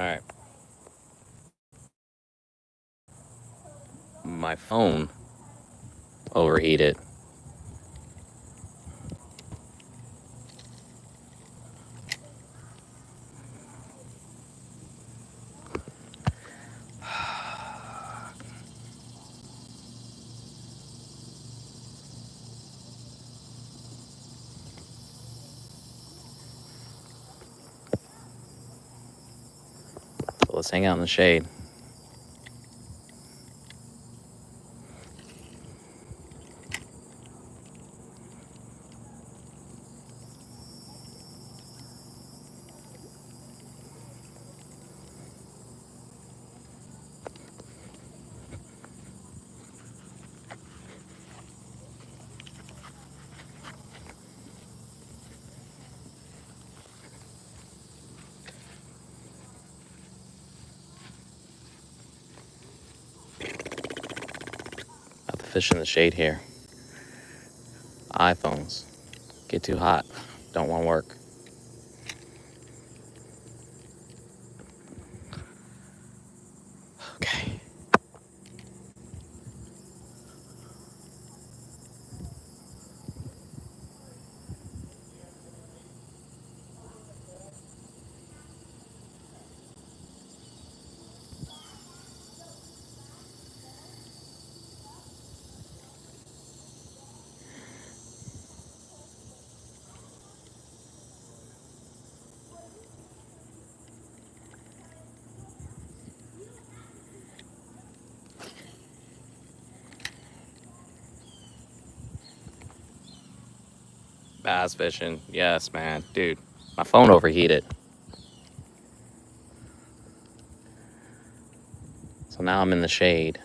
Alright. My phone overheated. So let's hang out in the shade. Got the fish in the shade here. iPhones get too hot. Don't want to work. Okay. Bass fishing. Yes, man. Dude, my phone overheated. So now I'm in the shade.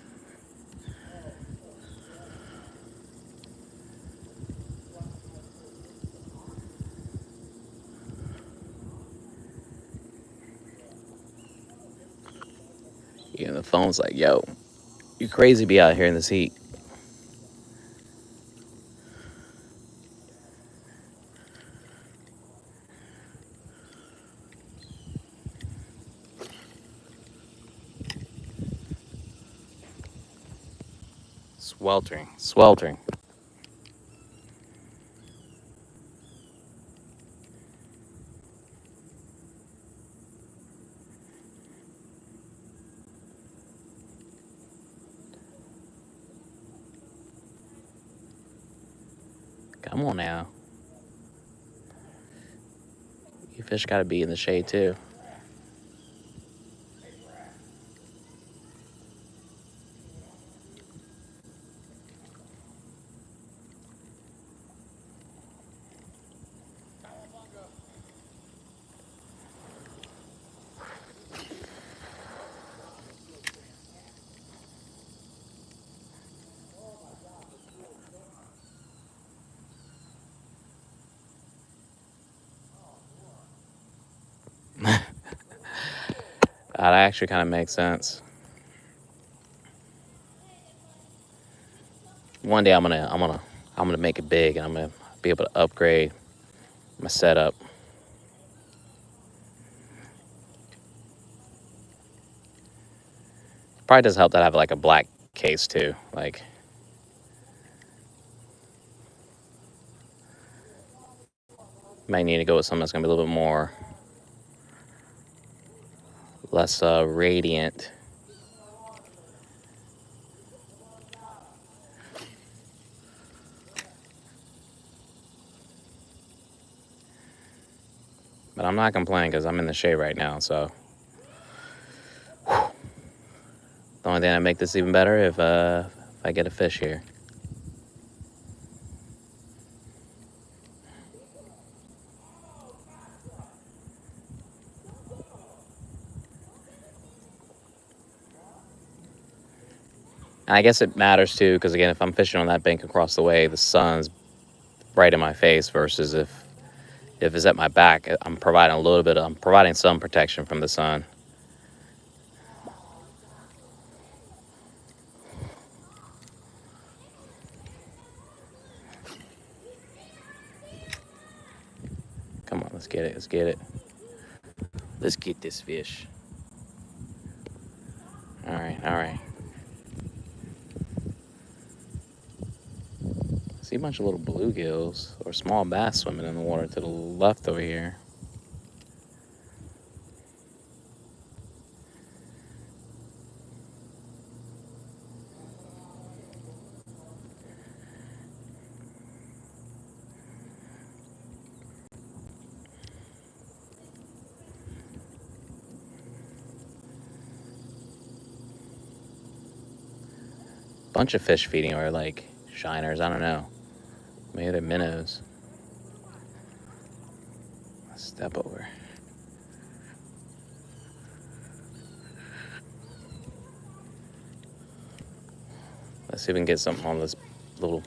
Yeah, the phone's like, yo, you crazy to be out here in this heat. Sweltering. Sweltering. Come on now. You fish gotta be in the shade too. That actually kind of makes sense. One day I'm gonna make it big, and I'm gonna be able to upgrade my setup. Probably does help that I have like a black case too. Like, might need to go with something that's gonna be a little bit more less radiant. But I'm not complaining because I'm in the shade right now. So the only thing that make this even better if I get a fish here. And I guess it matters too, because again, if I'm fishing on that bank across the way, the sun's right in my face versus if it's at my back, I'm providing some protection from the sun. Come on, let's get it. Let's get it. Let's get this fish. All right. I see a bunch of little bluegills or small bass swimming in the water to the left over here. Bunch of fish feeding, or like shiners. I don't know. Maybe they're minnows. Let's step over. Let's see if we can get something on this little.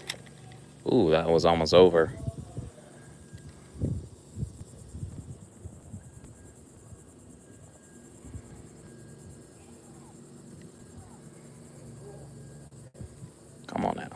Ooh, that was almost over. Come on now.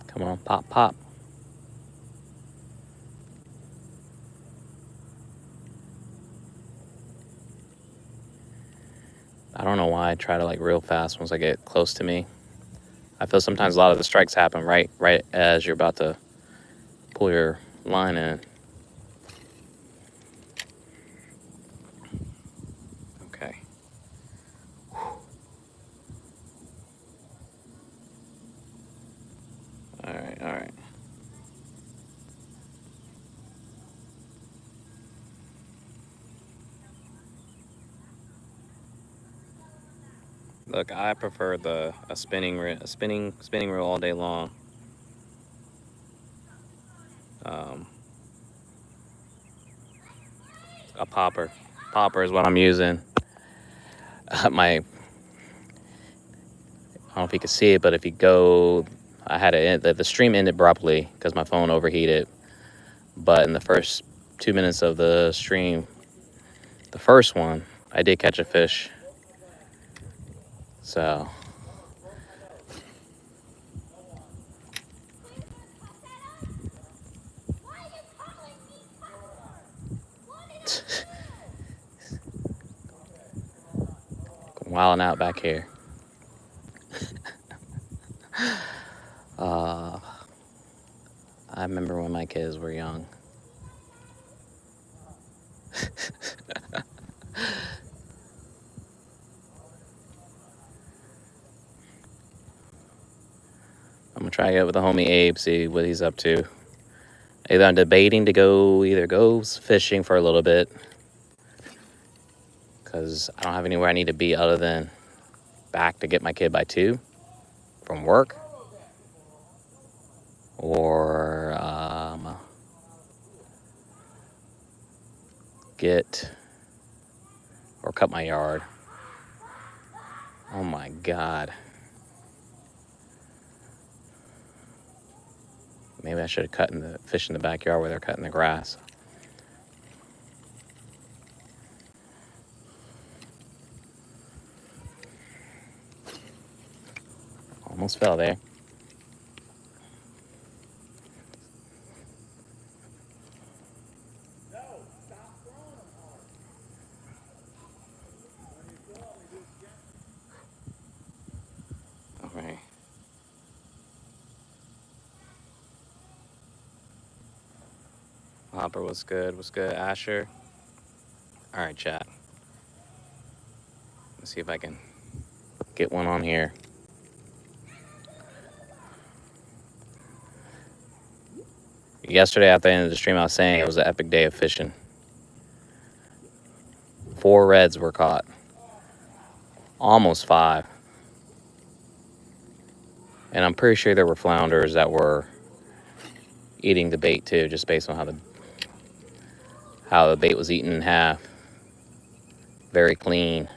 Come on, pop, pop. I don't know why I try to like real fast once I get close to me. I feel sometimes a lot of the strikes happen right as you're about to pull your line in. Okay. All right, all right. Look, I prefer a spinning reel all day long. Um, a popper is what I'm using. My, I don't know if you can see it, but if you go, I had it. The stream ended abruptly because my phone overheated. But in the first 2 minutes of the stream, the first one, I did catch a fish. So wilding out back here. I remember when my kids were young. I'm gonna try it out with the homie Abe, see what he's up to. Either I'm debating to go fishing for a little bit, because I don't have anywhere I need to be other than back to get my kid by 2 from work, or cut my yard. Oh my God. Maybe I should have fish in the backyard where they're cutting the grass. Almost fell there. All right. Hopper, what's good? What's good, Asher? All right, chat. Let's see if I can get one on here. Yesterday at the end of the stream, I was saying it was an epic day of fishing. 4 reds were caught. Almost 5. And I'm pretty sure there were flounders that were eating the bait too, just based on how the bait was eaten in half. Very clean.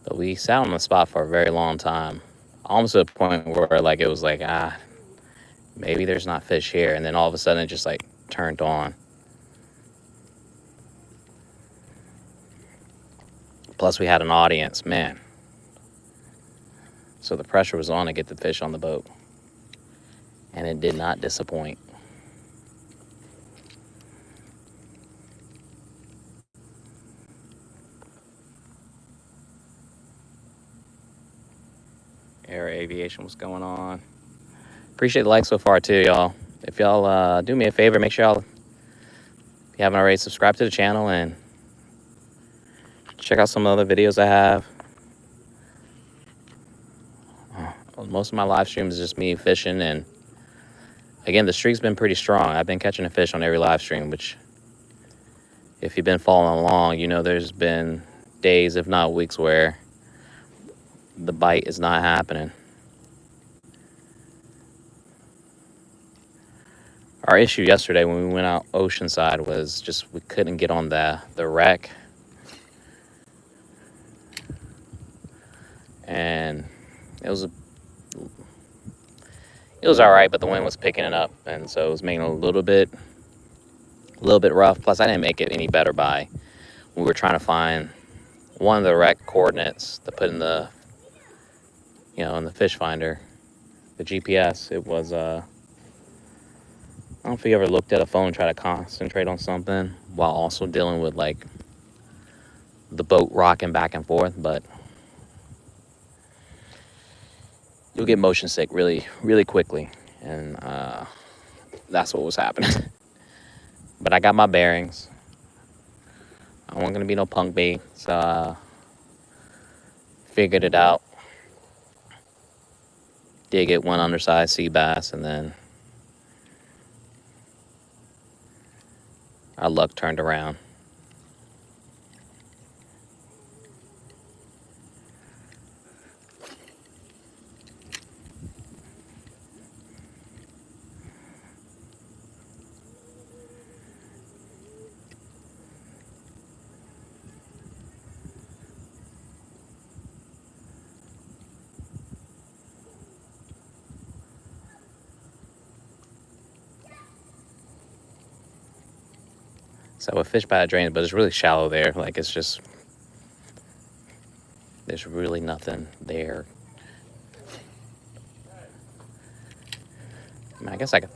But we sat on the spot for a very long time, almost to a point where like it was like, maybe there's not fish here, and then all of a sudden it just like turned on. Plus we had an audience, man. So the pressure was on to get the fish on the boat, and it did not disappoint. Air aviation was going on. Appreciate the likes so far too, y'all. If y'all do me a favor, make sure y'all, if you haven't already, subscribe to the channel and check out some of the other videos I have. Most of my live streams is just me fishing, and again, the streak's been pretty strong. I've been catching a fish on every live stream, which, if you've been following along, you know there's been days, if not weeks, where the bite is not happening. Our issue yesterday when we went out oceanside was just we couldn't get on the wreck, and it was all right, but the wind was picking it up, and so it was making it a little bit rough. Plus, I didn't make it any better by we were trying to find one of the wreck coordinates to put in the, in the fish finder, the GPS. It was I don't know if you ever looked at a phone and try to concentrate on something while also dealing with like the boat rocking back and forth, but you'll get motion sick really, really quickly, and that's what was happening. But I got my bearings. I wasn't gonna be no punk bait, so figured it out. Did get one undersized sea bass, and then our luck turned around. So a fish pad drains, but it's really shallow there. Like, it's just, there's really nothing there. I mean, I guess I could.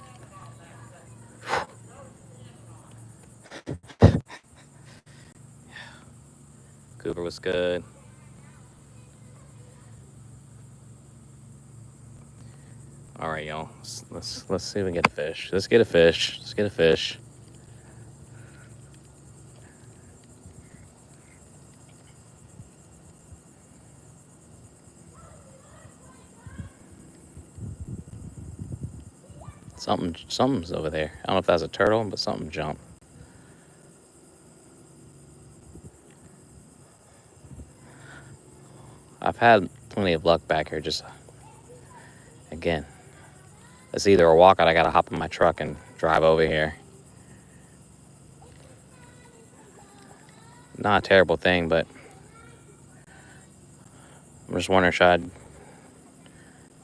Cooper was good. All right, y'all. Let's see if we can get a fish. Let's get a fish. Let's get a fish. Something's over there. I don't know if that's a turtle, but something jumped. I've had plenty of luck back here. Just, again, it's either a walkout, I gotta hop in my truck and drive over here. Not a terrible thing, but I'm just wondering, should I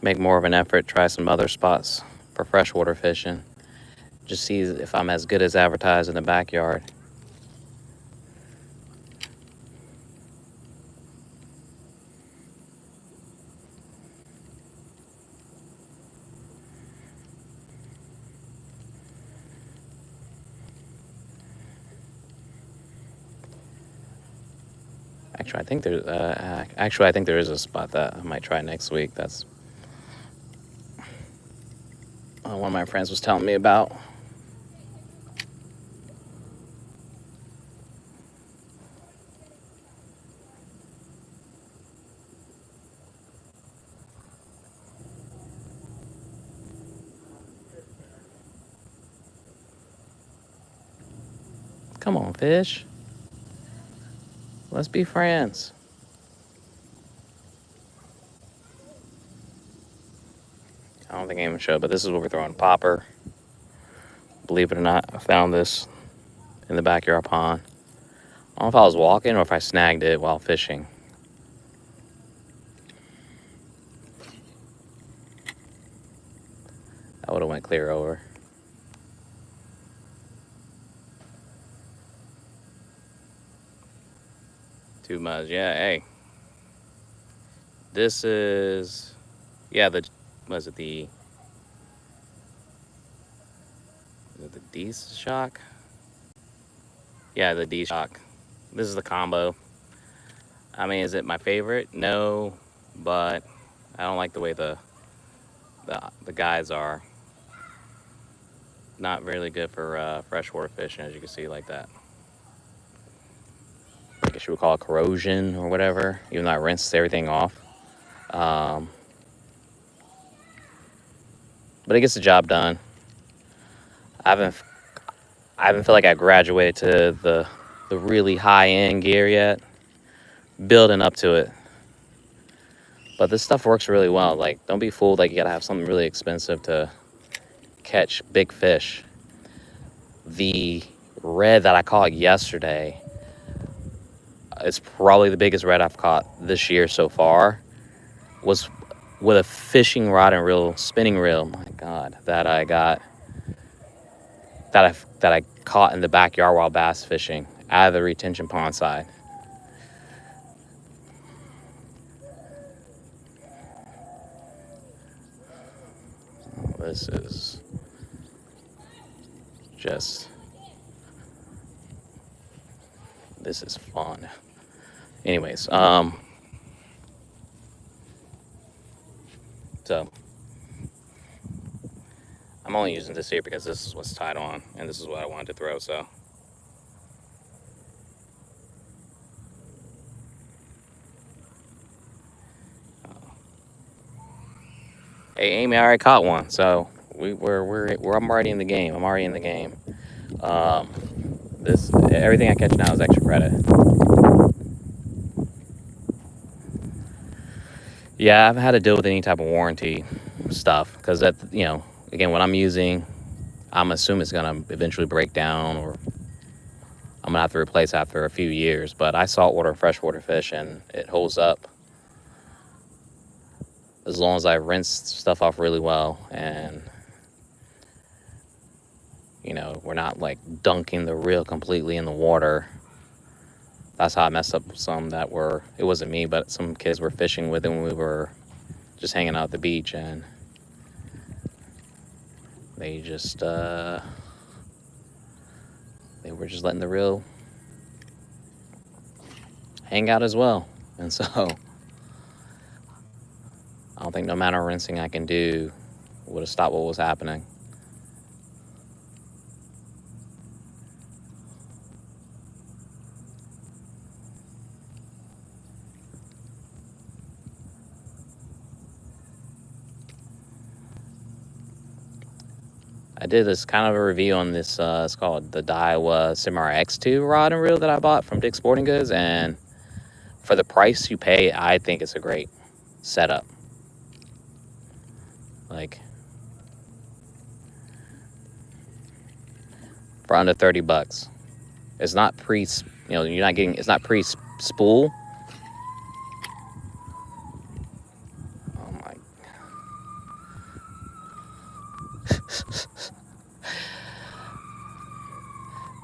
make more of an effort, try some other spots for freshwater fishing, just see if I'm as good as advertised in the backyard. Actually, I think there is a spot that I might try next week. That's one of my friends was telling me about. Come on, fish. Let's be friends. I don't think I even showed, but this is what we're throwing. Popper. Believe it or not, I found this in the backyard pond. I don't know if I was walking or if I snagged it while fishing. I would have went clear over. Too much. Yeah, hey. This is, yeah, was it the D shock? Yeah, the D shock. This is the combo. I mean, is it my favorite? No, but I don't like the way the guides are. Not really good for freshwater fishing, as you can see, like that. I guess you would call it corrosion or whatever, even though I rinsed everything off. But it gets the job done. I haven't felt like I graduated to the really high end gear yet. Building up to it. But this stuff works really well. Like, don't be fooled like you gotta have something really expensive to catch big fish. The red that I caught yesterday, it's probably the biggest red I've caught this year so far, was with a fishing rod and reel, spinning reel, my God, that I got, that I caught in the backyard while bass fishing out of the retention pond side. This is just, this is fun. Anyways, so I'm only using this here because this is what's tied on, and this is what I wanted to throw, so. Hey, Amy, I already caught one, so I'm already in the game. I'm already in the game. Everything I catch now is extra credit. Yeah, I haven't had to deal with any type of warranty stuff because that, again, what I'm using, I'm assuming it's gonna eventually break down, or I'm gonna have to replace after a few years. But I saltwater and freshwater fish, and it holds up as long as I rinse stuff off really well, and we're not like dunking the reel completely in the water. That's how I messed up some that were, it wasn't me, but some kids were fishing with it when we were just hanging out at the beach, and they just they were just letting the reel hang out as well. And so I don't think no amount of rinsing I can do would have stopped what was happening. I did this kind of a review on this, it's called the Daiwa Samurai X2 rod and reel that I bought from Dick's Sporting Goods, and for the price you pay, I think it's a great setup. Like, for under 30 bucks. It's not it's not pre-spool. Oh my.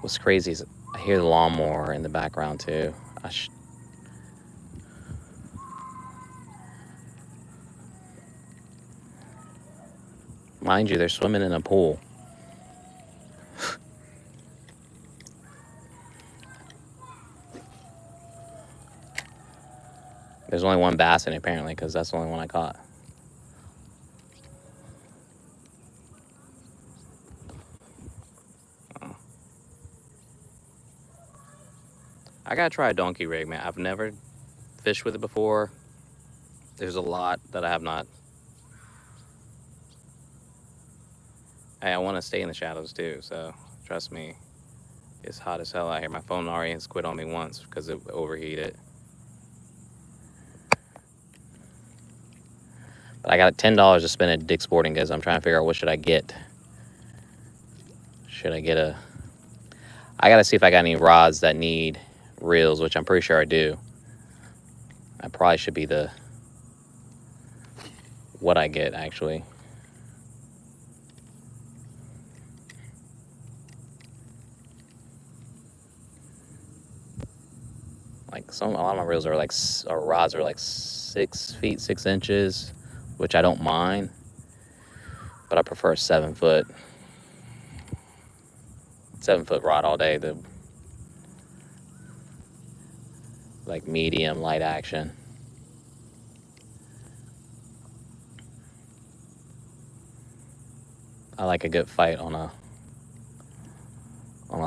What's crazy is I hear the lawnmower in the background too. Mind you, they're swimming in a pool. There's only one bass in it, apparently, because that's the only one I caught. I gotta try a donkey rig, man. I've never fished with it before. There's a lot that I have not. Hey, I want to stay in the shadows too, so trust me. It's hot as hell out here. My phone already has quit on me once because it overheated. But I got $10 to spend at Dick's Sporting Goods. I'm trying to figure out what should I get. Should I get a... I gotta see if I got any rods that need reels, which I'm pretty sure I do. I probably should be what I get, actually. Like a lot of my reels are like, or rods are like 6 feet 6 inches, which I don't mind, but I prefer a 7 foot rod all day. The like medium light action. I like a good fight on a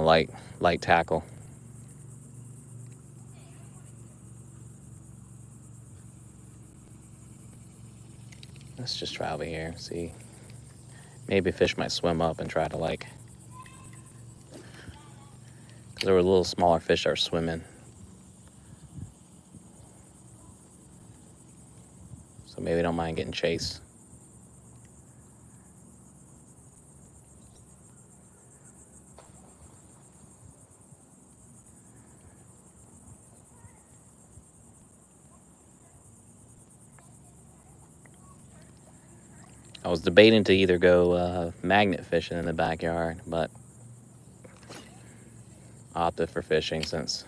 light tackle. Let's just try over here. See, maybe fish might swim up and try to like, because there were little smaller fish that are swimming. So maybe they don't mind getting chased. I was debating to either go magnet fishing in the backyard, but I opted for fishing since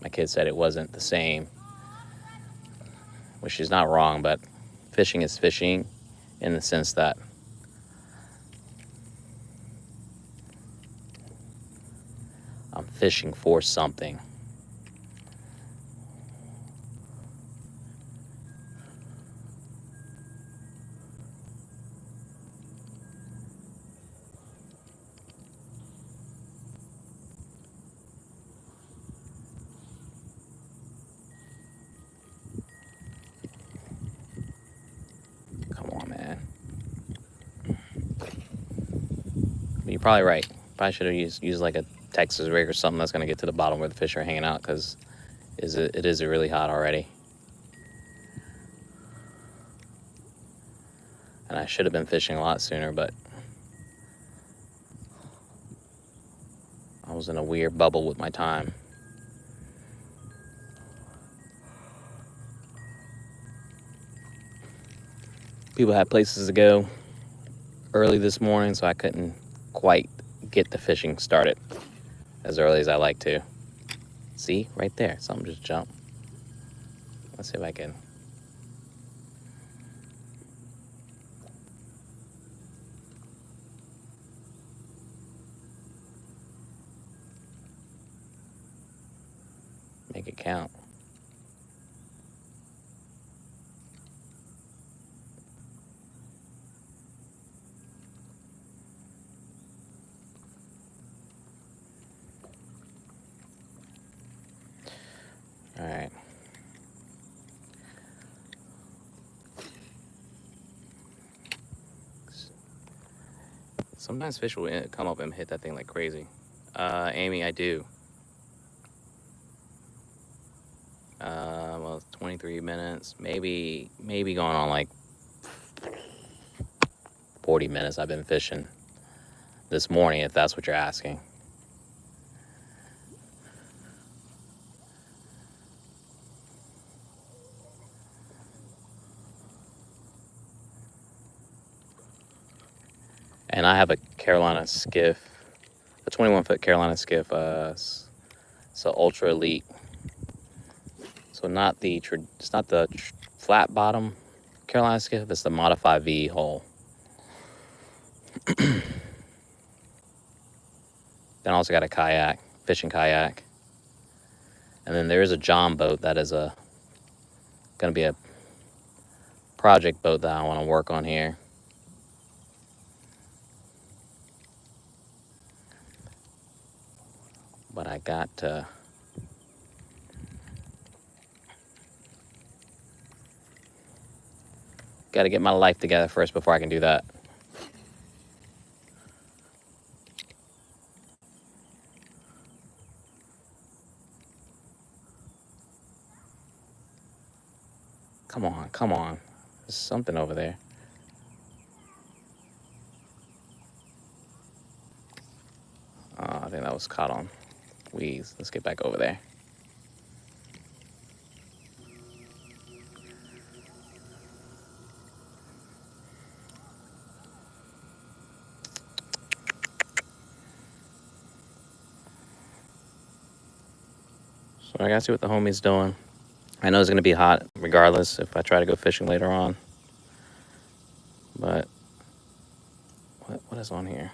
my kid said it wasn't the same, which is not wrong, but fishing is fishing in the sense that I'm fishing for something. Come on, man. You're probably right. Probably should have used like a Texas rig or something that's going to get to the bottom where the fish are hanging out, because it is really hot already. And I should have been fishing a lot sooner, but I was in a weird bubble with my time. People had places to go early this morning, so I couldn't quite get the fishing started as early as I like to. See, right there, something just jumped. Let's see if I can. Make it count. All right. Sometimes fish will come up and hit that thing like crazy. Amy, I do. Well, it's 23 minutes, maybe going on like 40 minutes. I've been fishing this morning, if that's what you're asking. And I have a Carolina skiff, a 21-foot Carolina skiff. It's an ultra elite. So it's not the flat bottom Carolina skiff. It's the modified V hull. Then I also got a kayak, fishing kayak. And then there is a John boat that is going to be a project boat that I want to work on here. But I got to get my life together first before I can do that. Come on, come on. There's something over there. I think that was caught on weeds. Let's get back over there. So I gotta see what the homie's doing. I know it's gonna be hot regardless if I try to go fishing later on. But what is on here?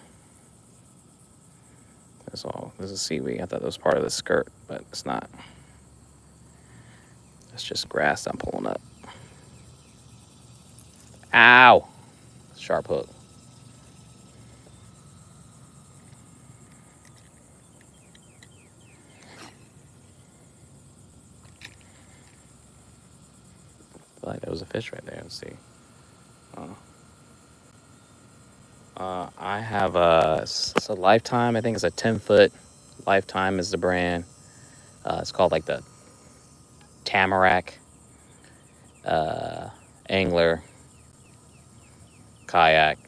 This is seaweed. I thought that was part of the skirt, but it's not. It's just grass I'm pulling up. Ow! Sharp hook. I feel like there was a fish right there. Let's see. I have it's a Lifetime. I think it's a 10-foot. Lifetime is the brand. It's called like the Tamarack Angler Kayak.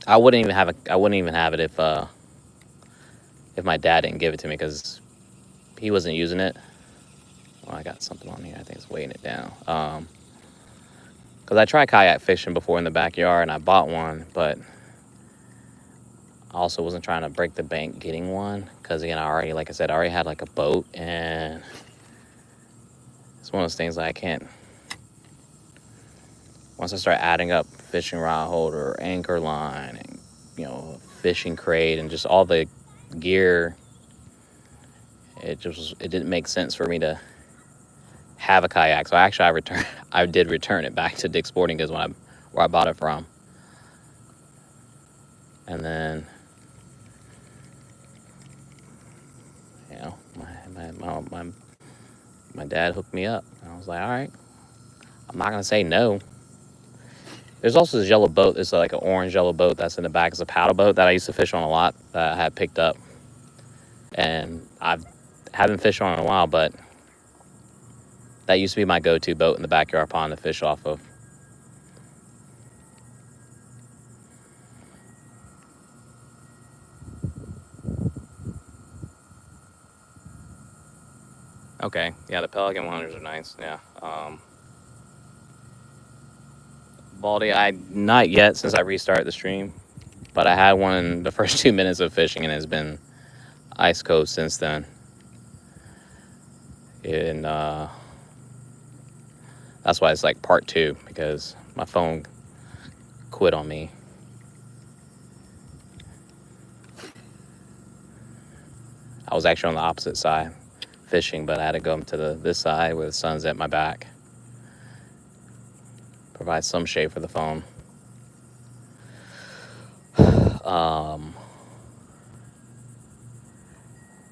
I wouldn't even have it if my dad didn't give it to me because he wasn't using it. Oh, I got something on here. I think it's weighing it down. Because I tried kayak fishing before in the backyard and I bought one, but I also wasn't trying to break the bank getting one because again, like I said, I already had like a boat, and it's one of those things that I can't. Once I start adding up fishing rod holder, anchor line, and fishing crate, and just all the gear, it didn't make sense for me to have a kayak. So actually, I did return it back to Dick's Sporting Goods where I bought it from, and then my dad hooked me up. And I was like, all right, I'm not gonna say no. There's also this yellow boat. It's like an orange yellow boat that's in the back. It's a paddle boat that I used to fish on a lot that I had picked up, and I haven't fished on in a while, but that used to be my go-to boat in the backyard pond to fish off of. Okay, yeah, the Pelican ones are nice. Yeah, Baldy, not yet since I restarted the stream, but I had one in the first 2 minutes of fishing, and it's been ice cold since then. And that's why it's like part 2, because my phone quit on me. I was actually on the opposite side fishing, but I had to go to this side where the sun's at my back. Provide some shade for the phone.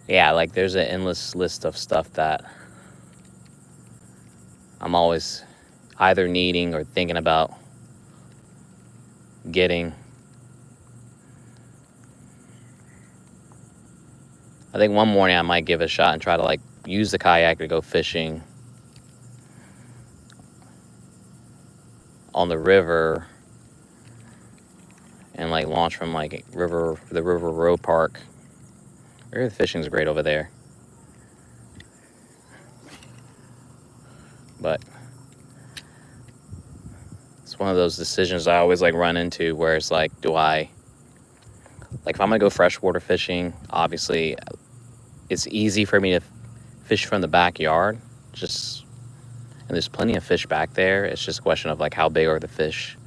Yeah, like there's an endless list of stuff that I'm always either needing or thinking about getting. I think one morning I might give it a shot and try to like use the kayak to go fishing on the river and like launch from like the river road park. The fishing's great over there. But it's one of those decisions I always like run into where it's like, if I'm gonna go freshwater fishing, obviously it's easy for me to fish from the backyard, and there's plenty of fish back there. It's just a question of like how big are the fish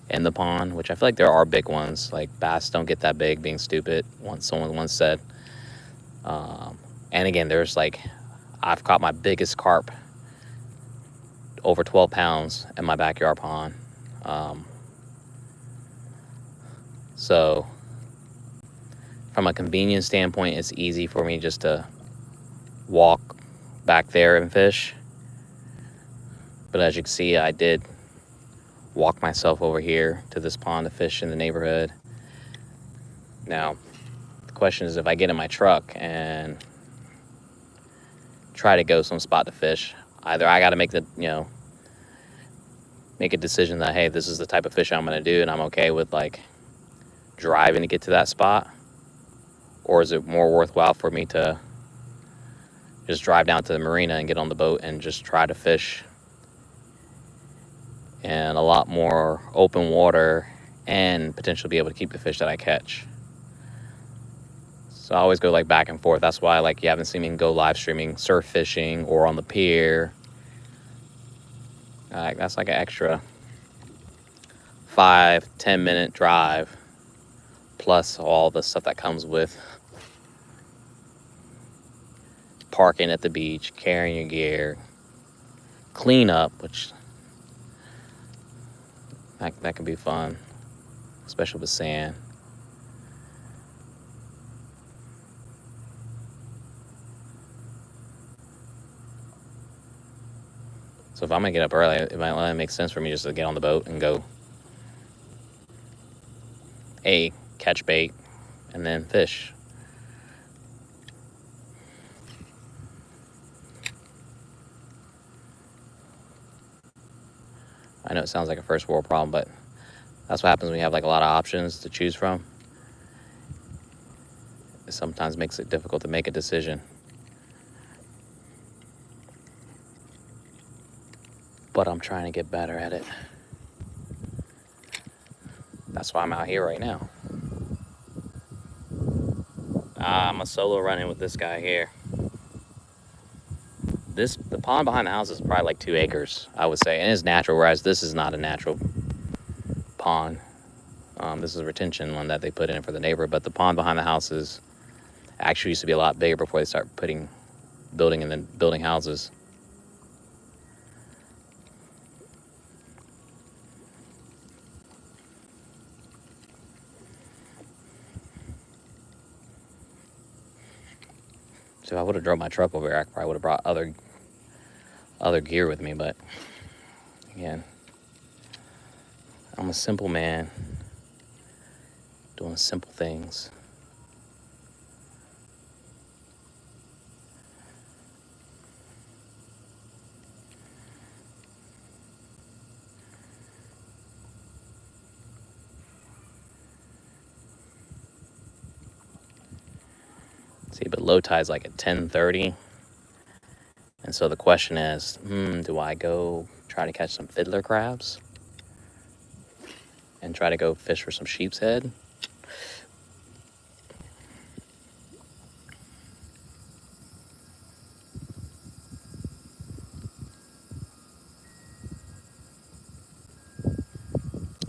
in the pond, which I feel like there are big ones. Like bass don't get that big, being stupid. Someone once said. And again, there's like, I've caught my biggest carp over 12 pounds in my backyard pond. So from a convenience standpoint, it's easy for me just to walk back there and fish. But as you can see, I did walk myself over here to this pond to fish in the neighborhood. Now, the question is, if I get in my truck and try to go some spot to fish, either I got to make a decision that, hey, this is the type of fish I'm going to do, and I'm okay with like driving to get to that spot, or is it more worthwhile for me to just drive down to the marina and get on the boat and just try to fish in a lot more open water and potentially be able to keep the fish that I catch? So I always go like back and forth. That's why like you haven't seen me go live streaming surf fishing or on the pier. That's like an extra 5-10 minute drive plus all the stuff that comes with parking at the beach, carrying your gear, cleanup, which that can be fun, especially with sand. So if I'm gonna get up early, it might only make sense for me just to get on the boat and go catch bait and then fish. I know it sounds like a first world problem, but that's what happens when you have like a lot of options to choose from. It sometimes makes it difficult to make a decision. But I'm trying to get better at it. That's why I'm out here right now. I'm a solo running with this guy here. The pond behind the house is probably like 2 acres, I would say, and it's natural, whereas this is not a natural pond. This is a retention one that they put in for the neighbor, but the pond behind the house is actually used to be a lot bigger before they start building houses. So if I would have drove my truck over here, I probably would have brought other gear with me, but again, I'm a simple man doing simple things. See, but low tide's like at 10:30. And so the question is, do I go try to catch some fiddler crabs and try to go fish for some sheep's head?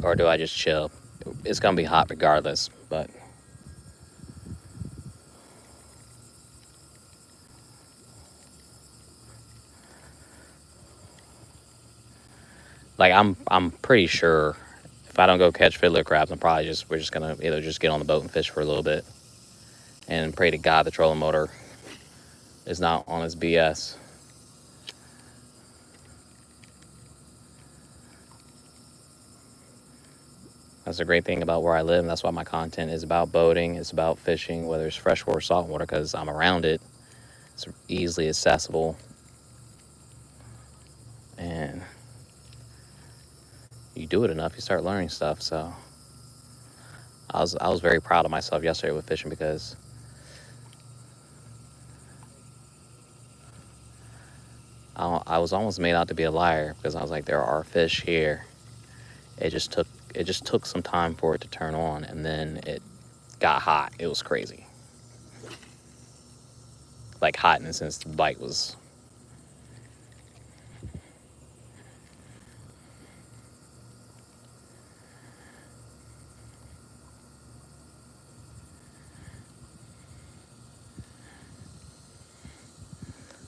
Or do I just chill? It's gonna be hot regardless, but like I'm pretty sure if I don't go catch fiddler crabs, we're just gonna either just get on the boat and fish for a little bit and pray to God the trolling motor is not on his BS. That's the great thing about where I live, and that's why my content is about boating, it's about fishing, whether it's freshwater or saltwater, because I'm around it. It's easily accessible, and you do it enough, you start learning stuff. So I was very proud of myself yesterday with fishing because I was almost made out to be a liar because I was like, there are fish here. It just took some time for it to turn on, and then it got hot. It was crazy. Like hot in the sense the bite was.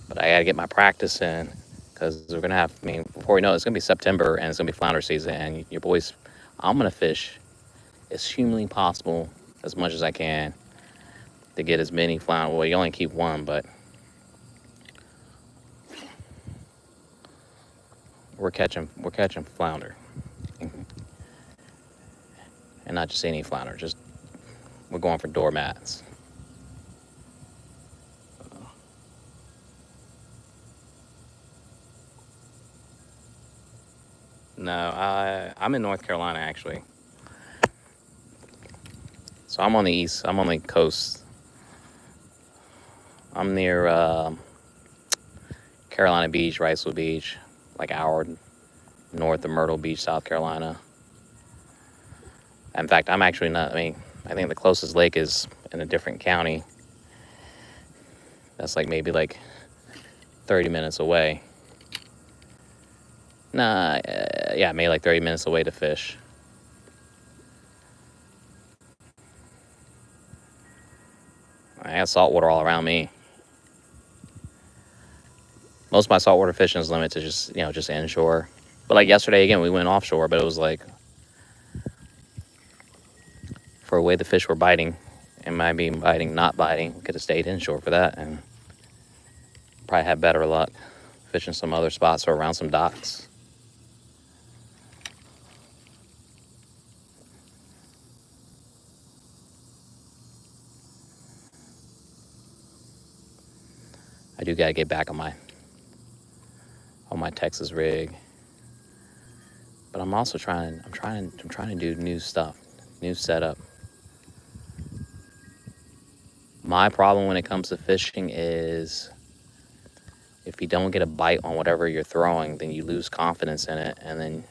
But I gotta get my practice in because we're gonna have. I mean, before we know it, it's gonna be September and it's gonna be flounder season. And your boys, I'm gonna fish as humanly possible as much as I can to get as many flounder. Well, you only keep one, but we're catching flounder, and not just any flounder. Just we're going for doormats. No, I'm in North Carolina actually. So I'm on the east. I'm on the coast. I'm near Carolina Beach, Riceville Beach, like hour north of Myrtle Beach, South Carolina. In fact, I'm actually not. I mean, I think the closest lake is in a different county. That's like maybe like 30 minutes away. Nah, yeah, maybe like 30 minutes away to fish. I got saltwater all around me. Most of my saltwater fishing is limited to just, just inshore. But like yesterday, again, we went offshore, but it was like, for the way the fish were biting, it might be biting, not biting, could have stayed inshore for that and probably had better luck fishing some other spots or around some docks. I do gotta get back on my Texas rig, but I'm also trying to do new stuff, new setup. My problem when it comes to fishing is if you don't get a bite on whatever you're throwing, then you lose confidence in it, and then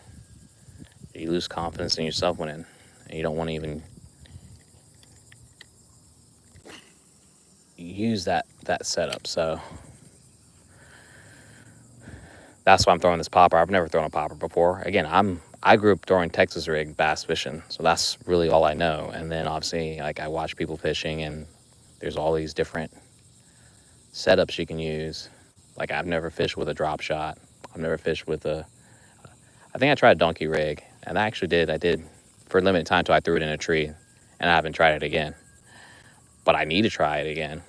you lose confidence in yourself and you don't want to even use that setup. So that's why I'm throwing this popper. I've never thrown a popper before. Again, I grew up throwing Texas rig bass fishing, so that's really all I know. And then obviously, like, I watch people fishing, and there's all these different setups you can use. Like, I've never fished with a drop shot. I've never fished with I think I tried a donkey rig, and I did for a limited time until I threw it in a tree, and I haven't tried it again. But I need to try it again.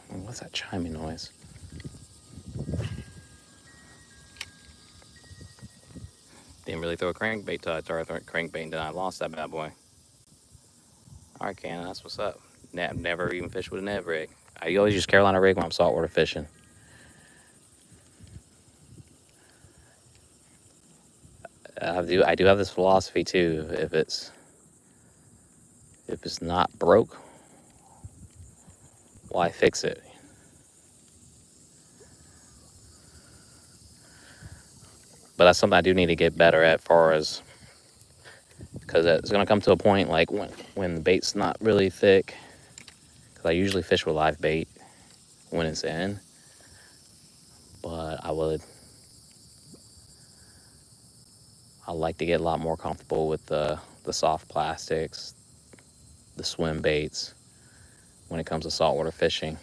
What's that chiming noise? Didn't really throw a crankbait till I started throwing crankbait, and then I lost that bad boy. All right, Cannon, that's what's up. Never even fished with a Ned rig. I always use Carolina rig when I'm saltwater fishing. I do have this philosophy too. If it's not broke, why fix it? But that's something I do need to get better at, far as, because it's gonna come to a point like when the bait's not really thick. Because I usually fish with live bait when it's in, but I like to get a lot more comfortable with the soft plastics, the swim baits when it comes to saltwater fishing.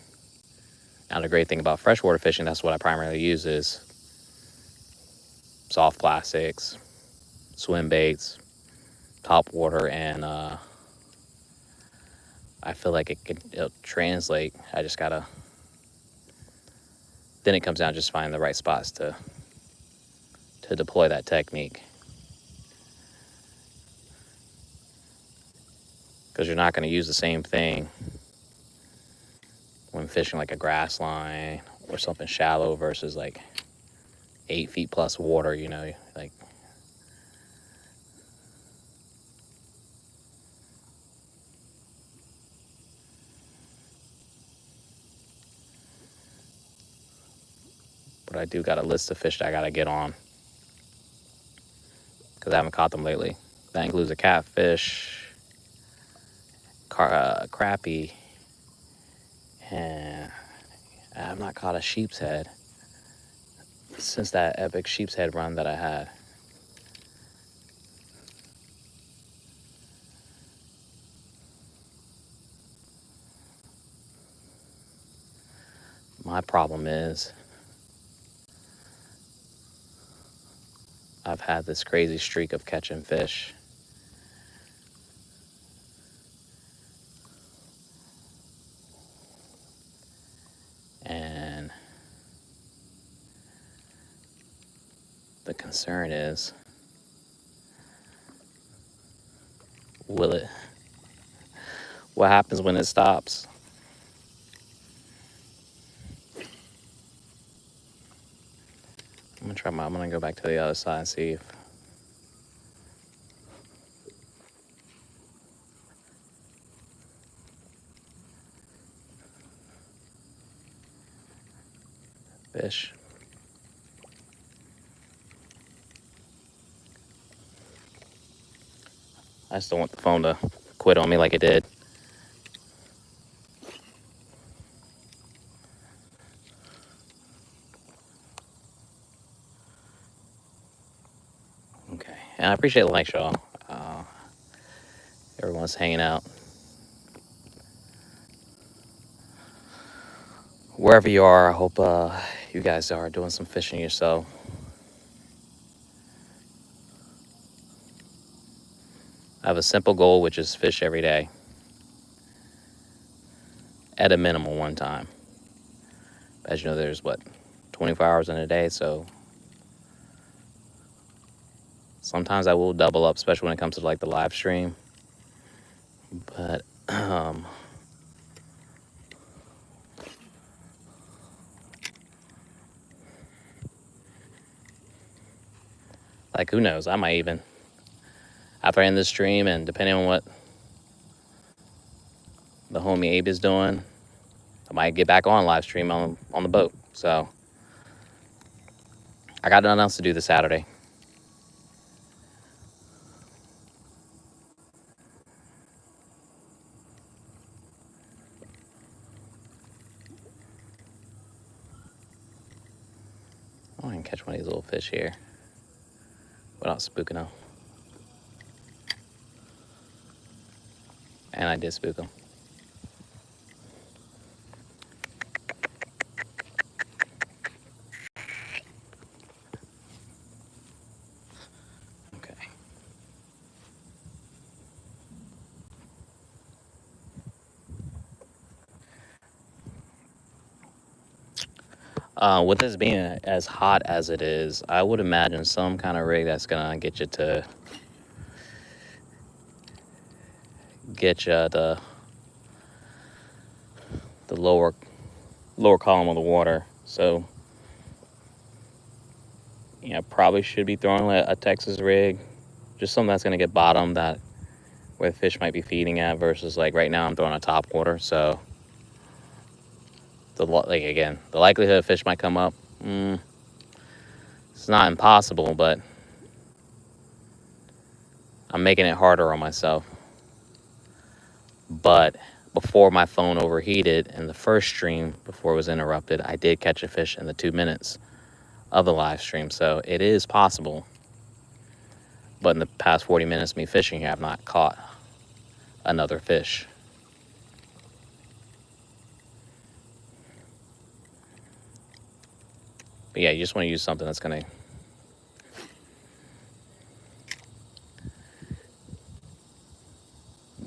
Now the great thing about freshwater fishing, that's what I primarily use, is soft plastics, swim baits, top water, and I feel like it'll translate. I just gotta, then it comes down to just finding the right spots to deploy that technique. Because you're not going to use the same thing when fishing like a grass line or something shallow versus like 8 feet plus water, like. But I do got a list of fish that I got to get on because I haven't caught them lately. That includes a catfish, crappie, and I have not caught a sheep's head since that epic sheep's head run that I had. My problem is I've had this crazy streak of catching fish. And the concern is, what happens when it stops? I'm gonna go back to the other side and see if fish. I just don't want the phone to quit on me like it did. Okay, and I appreciate the likes, y'all. Everyone's hanging out. Wherever you are, I hope you guys are doing some fishing yourself. I have a simple goal, which is fish every day, at a minimum one time. As you know, there's what, 24 hours in a day, so sometimes I will double up, especially when it comes to like the live stream. But like, who knows? I might even, after I end this stream, and depending on what the homie Abe is doing, I might get back on live stream on the boat. So I got nothing else to do this Saturday. Oh, I can catch one of these little fish here without spooking them. And I did spook them. Okay. With this being as hot as it is, I would imagine some kind of rig that's gonna get you the lower column of the water. So probably should be throwing a Texas rig, just something that's gonna get bottom, that where the fish might be feeding at, versus like right now I'm throwing a top water. So the likelihood of fish might come up, it's not impossible, but I'm making it harder on myself. But before my phone overheated in the first stream, before it was interrupted, I did catch a fish in the 2 minutes of the live stream. So it is possible. But in the past 40 minutes of me fishing here, I've not caught another fish. But yeah, you just want to use something that's going to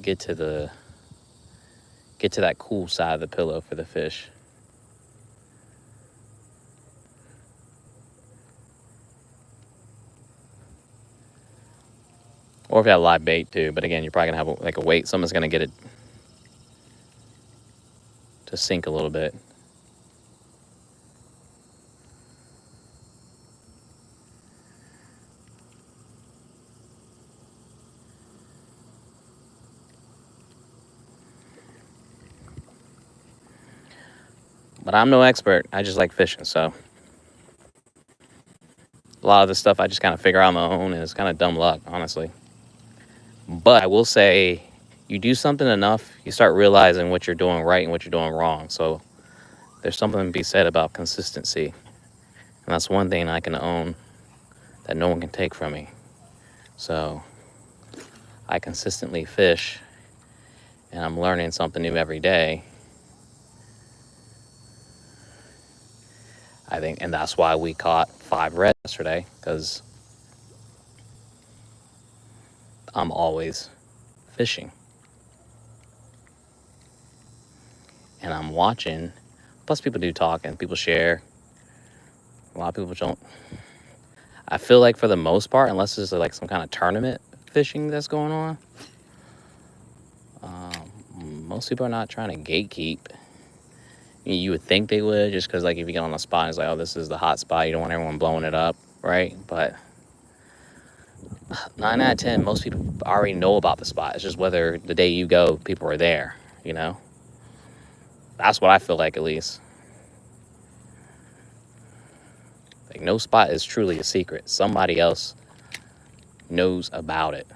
get to that cool side of the pillow for the fish. Or if you have live bait too, but again, you're probably gonna have like a weight. Someone's gonna get it to sink a little bit. But I'm no expert. I just like fishing, so a lot of this stuff I just kind of figure out on my own, and it's kind of dumb luck, honestly. But I will say, you do something enough, you start realizing what you're doing right and what you're doing wrong. So there's something to be said about consistency. And that's one thing I can own that no one can take from me. So I consistently fish, and I'm learning something new every day. I think, and that's why we caught 5 red yesterday, because I'm always fishing. And I'm watching. Plus, people do talk and people share. A lot of people don't. I feel like for the most part, unless there's like some kind of tournament fishing that's going on, most people are not trying to gatekeep. You would think they would, just because like if you get on a spot, it's like, oh, this is the hot spot. You don't want everyone blowing it up, right? But 9 out of 10, most people already know about the spot. It's just whether the day you go, people are there, you know? That's what I feel like, at least. Like, no spot is truly a secret. Somebody else knows about it.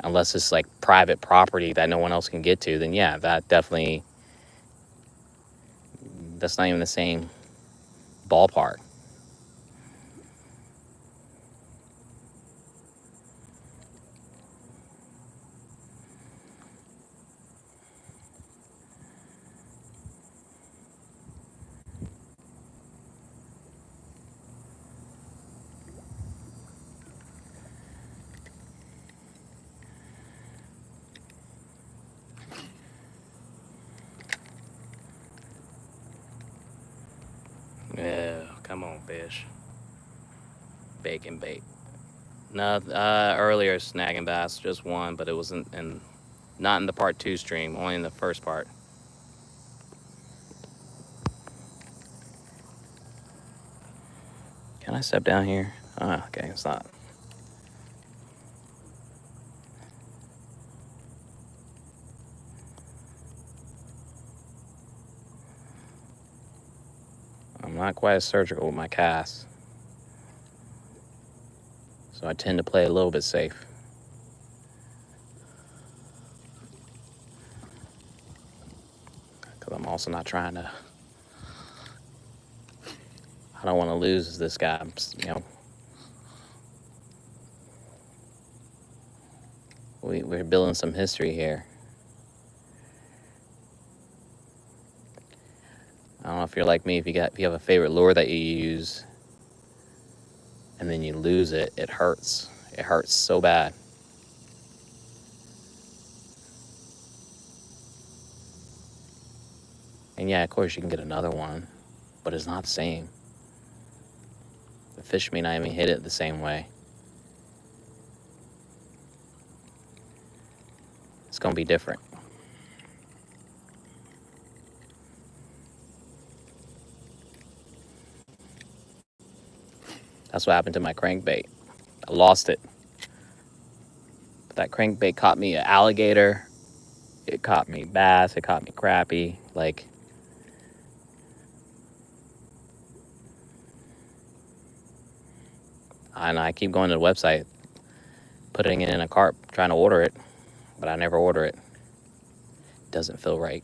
unless it's like private property that no one else can get to, then yeah, that definitely, that's not even the same ballpark. Yeah, come on, fish. Bacon bait. No, earlier snagging bass, just one, but it wasn't not in the part 2 stream, only in the first part. Can I step down here? Oh, okay, it's not. I'm not quite as surgical with my casts, so I tend to play a little bit safe. Because I'm also not trying to, I don't want to lose this guy, you know. We're building some history here. I don't know if you're like me, if you have a favorite lure that you use and then you lose it, it hurts. It hurts so bad. And yeah, of course you can get another one, but it's not the same. The fish may not even hit it the same way. It's gonna be different. That's what happened to my crankbait. I lost it. But that crankbait caught me an alligator. It caught me bass. It caught me crappie. Like, and I keep going to the website, putting it in a cart, trying to order it, but I never order it. It doesn't feel right.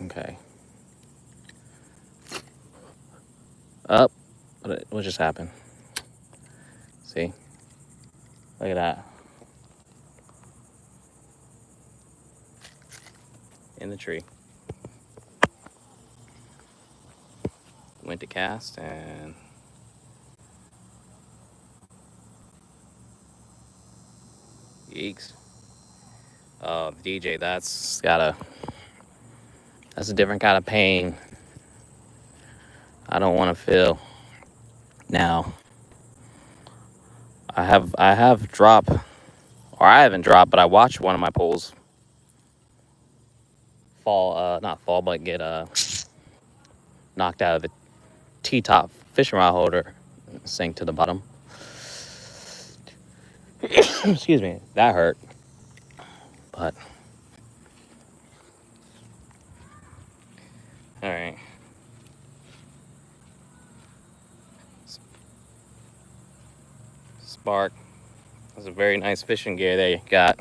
Okay. Up. What just happened? See? Look at that. In the tree. Went to cast and yeeks. Oh, DJ, that's a different kind of pain I don't want to feel. Now, I have drop, or I haven't dropped, but I watched one of my poles fall, not fall, but get knocked out of the T-top fishing rod holder, sink to the bottom. Excuse me, that hurt. But all right, Spark. That's a very nice fishing gear they got.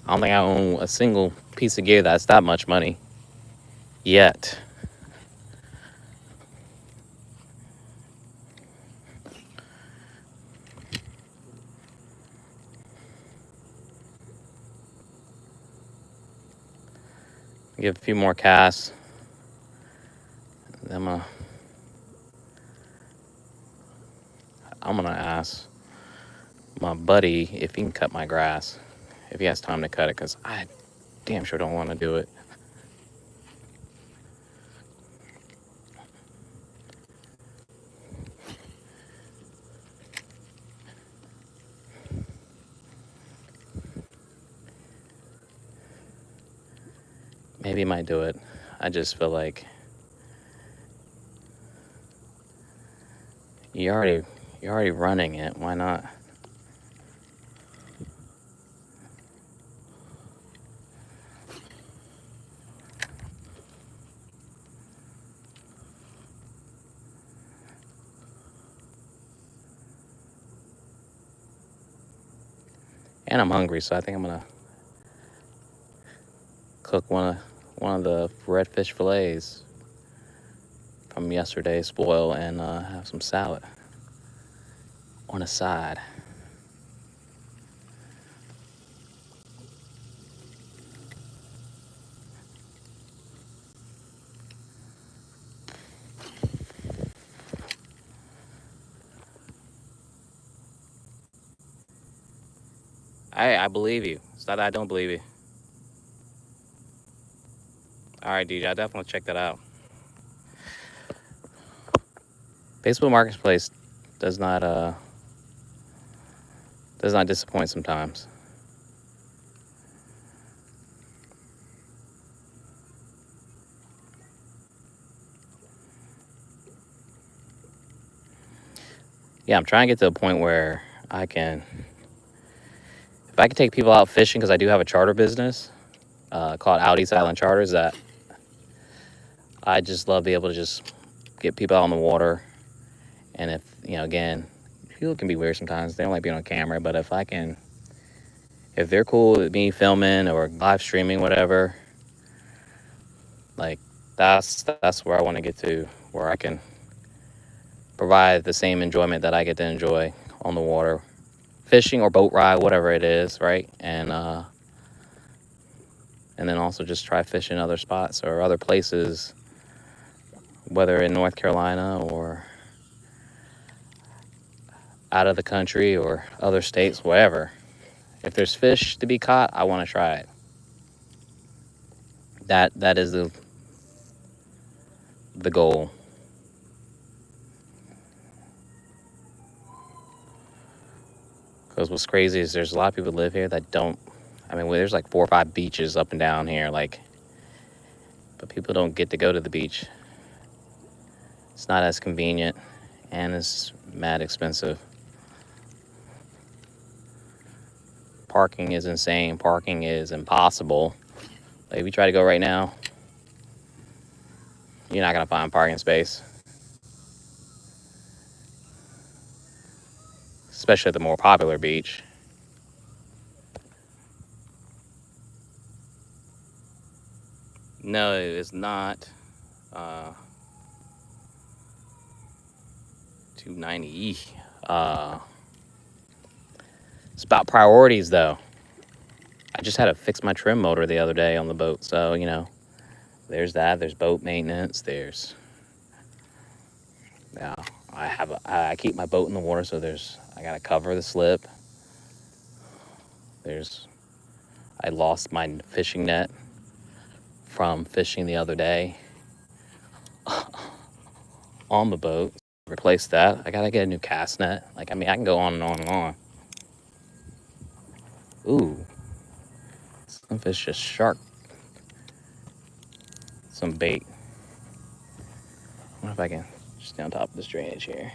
I don't think I own a single piece of gear that's that much money yet. Give a few more casts. I'm gonna ask my buddy if he can cut my grass, if he has time to cut it, because I damn sure don't want to do it. Maybe he might do it. I just feel like you're already running it. Why not? And I'm hungry, so I think I'm gonna cook one of the redfish fillets from yesterday's spoil and have some salad on the side. I believe you. It's not that I don't believe you. All right, DJ, I definitely check that out. Facebook Marketplace does not disappoint sometimes. Yeah, I'm trying to get to a point where if I can take people out fishing, because I do have a charter business called Audie's Island Charters, that I just love being able to just get people out on the water. And if, again, people can be weird sometimes. They don't like being on camera, but if they're cool with me filming or live streaming, whatever, like that's where I want to get to, where I can provide the same enjoyment that I get to enjoy on the water, fishing or boat ride, whatever it is, right? And then also just try fishing other spots or other places, whether in North Carolina or out of the country or other states, wherever. If there's fish to be caught, I want to try it. That is the goal. Because what's crazy is there's a lot of people that live here that don't. I mean, there's like 4 or 5 beaches up and down here, but people don't get to go to the beach. It's not as convenient, and it's mad expensive. Parking is insane. Parking is impossible. Like, if you try to go right now, you're not gonna find parking space, especially at the more popular beach. No, it is not. 290. It's about priorities, though. I just had to fix my trim motor the other day on the boat, so there's that. There's boat maintenance. Yeah, I keep my boat in the water, so I gotta cover the slip. I lost my fishing net from fishing the other day on the boat. Replace that. I gotta get a new cast net. I can go on and on and on. Ooh, some fish just shark some bait. I wonder if I can just stay on top of this drainage here.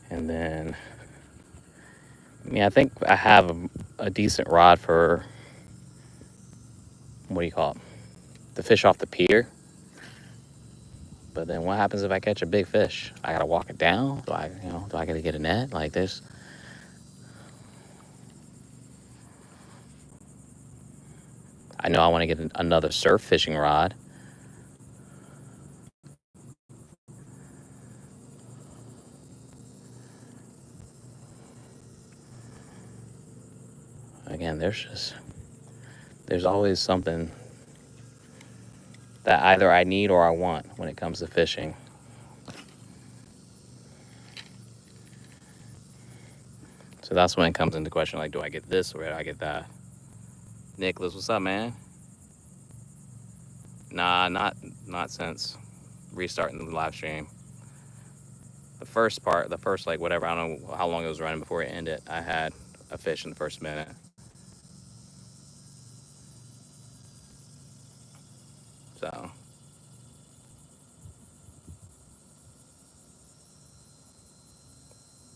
And then, I think I have a decent rod for, what do you call it? The fish off the pier. But then what happens if I catch a big fish? I gotta walk it down? Do I gotta get a net like this? I know I want to get another surf fishing rod. Again, there's always something that either I need or I want when it comes to fishing. So that's when it comes into question, like, do I get this or do I get that? Nicholas, what's up, man? Nah, not since restarting the live stream. The first, like, whatever, I don't know how long it was running before it ended, I had a fish in the first minute. So,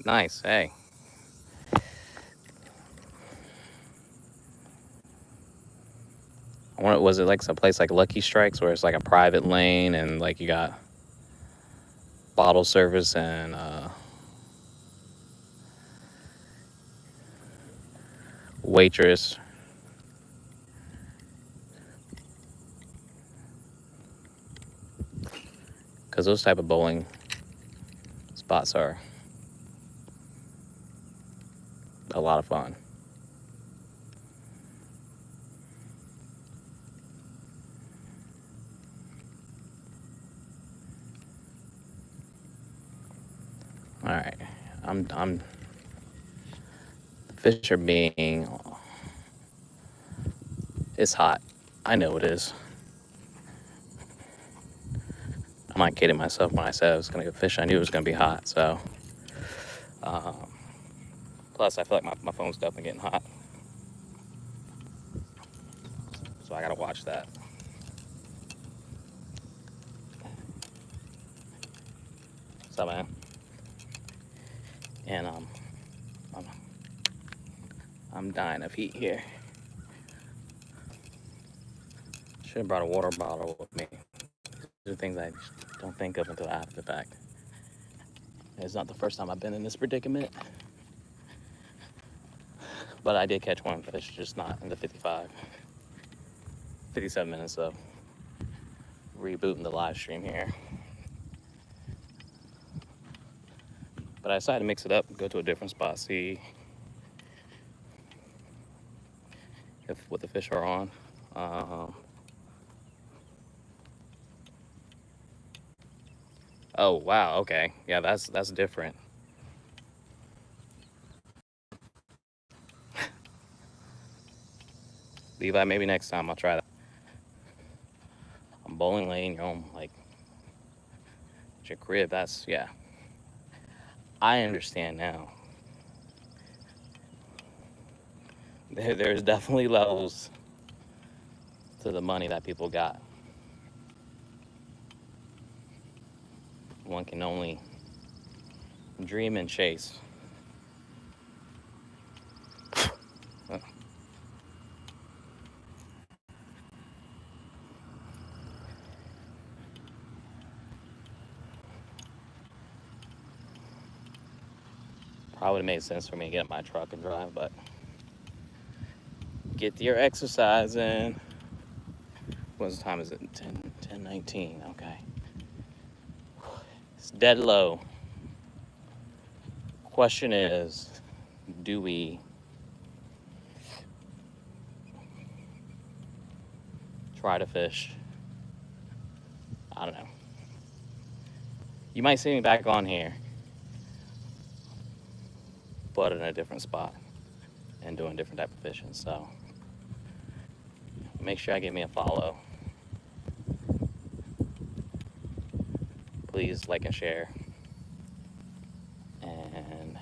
nice, hey. Was it like some place like Lucky Strikes where it's like a private lane and like you got bottle service and waitress, because those type of bowling spots are a lot of fun. All right, I'm the fish are being. It's hot. I know it is. I'm not kidding myself when I said I was gonna go fish. I knew it was gonna be hot. So, um, plus I feel like my phone's definitely getting hot. So I gotta watch that. So man, and I'm, I'm dying of heat here. Should have brought a water bottle with me. These are things I don't think of until after the fact. It's not the first time I've been in this predicament, but I did catch one fish, just not in the 57 minutes of rebooting the live stream here. But I decided to mix it up, go to a different spot, see if what the fish are on. Oh wow, okay, yeah, that's different. Levi, maybe next time I'll try that. I'm bowling lane, you're home, like at your crib. That's yeah. I understand now. There's definitely levels to the money that people got. One can only dream and chase. Probably would have made sense for me to get in my truck and drive, but get your exercise in. What time is it? 10:19. Okay. It's dead low. Question is, do we try to fish? I don't know. You might see me back on here, but in a different spot and doing different type of fishing. So make sure I give me a follow. Please like and share. And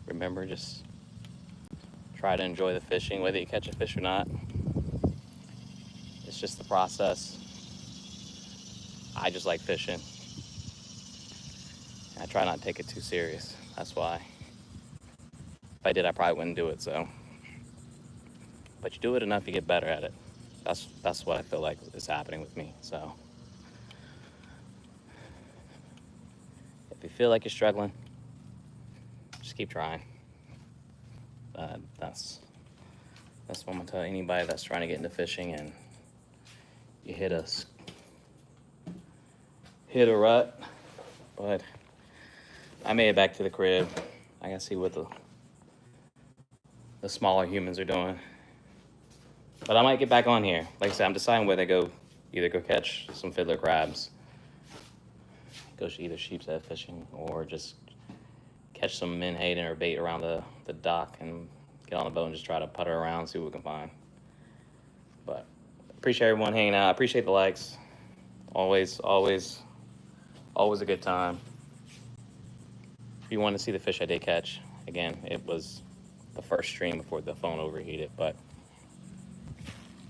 remember, just try to enjoy the fishing, whether you catch a fish or not. It's just the process. I just like fishing. I try not to take it too serious. That's why. If I did, I probably wouldn't do it. So, but you do it enough, you get better at it. That's what I feel like is happening with me. So, if you feel like you're struggling, just keep trying. That's what I'm gonna tell anybody that's trying to get into fishing and you hit a rut. But I made it back to the crib. I gotta see what the smaller humans are doing. But I might get back on here. Like I said, I'm deciding whether to go either go catch some fiddler crabs, go either sheep's head fishing, or just catch some menhaden or bait around the dock and get on the boat and just try to putter around, see what we can find. But appreciate everyone hanging out. I appreciate the likes. Always a good time. If you want to see the fish I did catch, again, it was the first stream before the phone overheated, but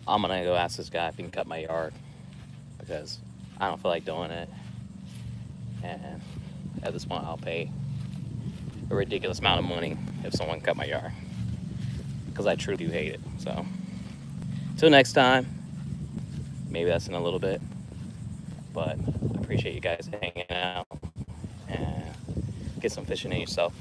I'm gonna go ask this guy if he can cut my yard because I don't feel like doing it. And at this point, I'll pay a ridiculous amount of money if someone cut my yard because I truly do hate it. So, till next time, maybe that's in a little bit, but I appreciate you guys hanging out and get some fishing in yourself.